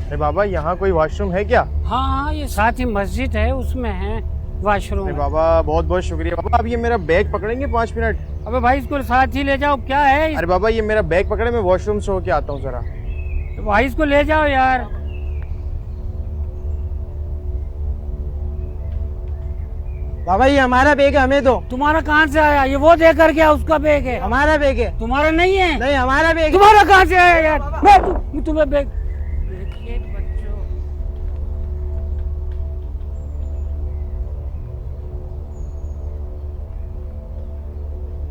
अरे बाबा यहाँ कोई वॉशरूम है क्या? हाँ हाँ, ये साथ ही मस्जिद है, उसमें है वॉशरूम। अरे बाबा बहुत बहुत शुक्रिया बाबा। आप ये मेरा बैग पकड़ेंगे 5 मिनट? अबे भाई इसको साथ ही ले जाओ, क्या है अरे बाबा ये मेरा बैग पकड़े, मैं वॉशरूम से होके आता हूँ जरा। तो भाई इसको ले जाओ यार। बाबा ये हमारा बैग है, हमें दो। तुम्हारा कहाँ से आया? ये वो दे कर गया, उसका बैग है। हमारा बैग है। तुम्हारा नहीं है? नहीं हमारा बैग है। तुम्हारा कहाँ से आया यार? मैं तुम्हें बैग। देखिए बच्चों,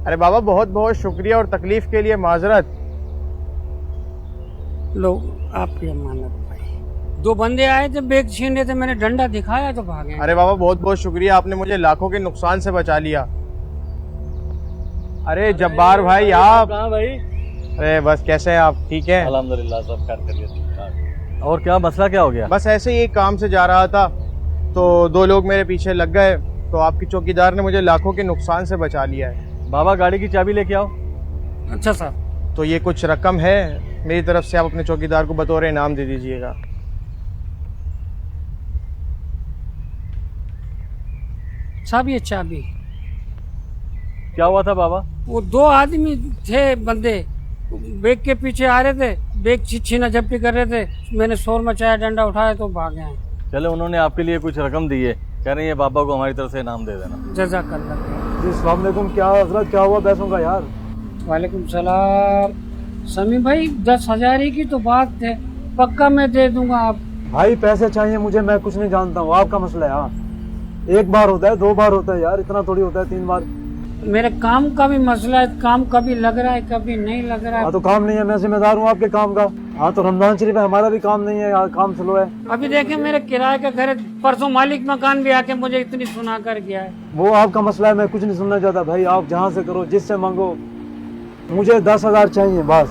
अरे बाबा बहुत बहुत शुक्रिया और तकलीफ के लिए माजरत। लो आपकी अमानत भाई। 2 बंदे आए थे, बैग छीन रहे थे, मैंने डंडा दिखाया तो भागे। अरे बाबा बहुत बहुत शुक्रिया, आपने मुझे लाखों के नुकसान से बचा लिया। अरे जब्बार भाई आप कहाँ भाई? अरे बस कैसे हैं आप? ठीक है अल्हम्दुलिल्लाह, सब खैर खैरियत। और क्या मसला क्या हो गया? बस ऐसे ही एक काम से जा रहा था तो 2 लोग मेरे पीछे लग गए, तो आपकी चौकीदार ने मुझे लाखों के नुकसान से बचा लिया है। बाबा गाड़ी की चाबी लेके आओ। अच्छा साहब। तो ये कुछ रकम है मेरी तरफ से, आप अपने चौकीदार को बतौर इनाम दे दीजिएगा। साहब ये चाबी। क्या हुआ था बाबा? वो 2 आदमी थे बंदे, बैग के पीछे आ रहे थे, बैग छीना झपटी कर रहे थे, मैंने शोर मचाया, डंडा उठाया तो भागे हैं। चले, उन्होंने आपके लिए कुछ रकम दी है, कह रहे हैं बाबा को हमारी तरफ से इनाम दे देना। जज़ाकल्लाह। अस्सलाम वालेकुम। क्या हजरत, क्या हुआ पैसों का यार? वालेकुम सलाम। समी भाई 10,000 ही की तो बात है, पक्का मैं दे दूंगा। आप भाई पैसे चाहिए मुझे, मैं कुछ नहीं जानता हूँ, आपका मसला है। हाँ 1 बार होता है, 2 बार होता है यार, इतना थोड़ी होता है 3 बार। मेरे काम का भी मसला है, काम कभी लग रहा है कभी नहीं लग रहा हाँ है। तो काम नहीं है, मैं जिम्मेदार हूँ आपके काम का। हाँ तो रमजान शरीफ है, हमारा भी काम नहीं है यार, काम स्लो है। अभी देखे मेरे किराए का घर है, परसों मालिक मकान भी आके मुझे इतनी सुना कर गया है। वो आपका मसला है, मैं कुछ नहीं सुनना चाहता भाई। आप जहाँ से करो, जिससे मांगो, मुझे 10,000 चाहिए बस।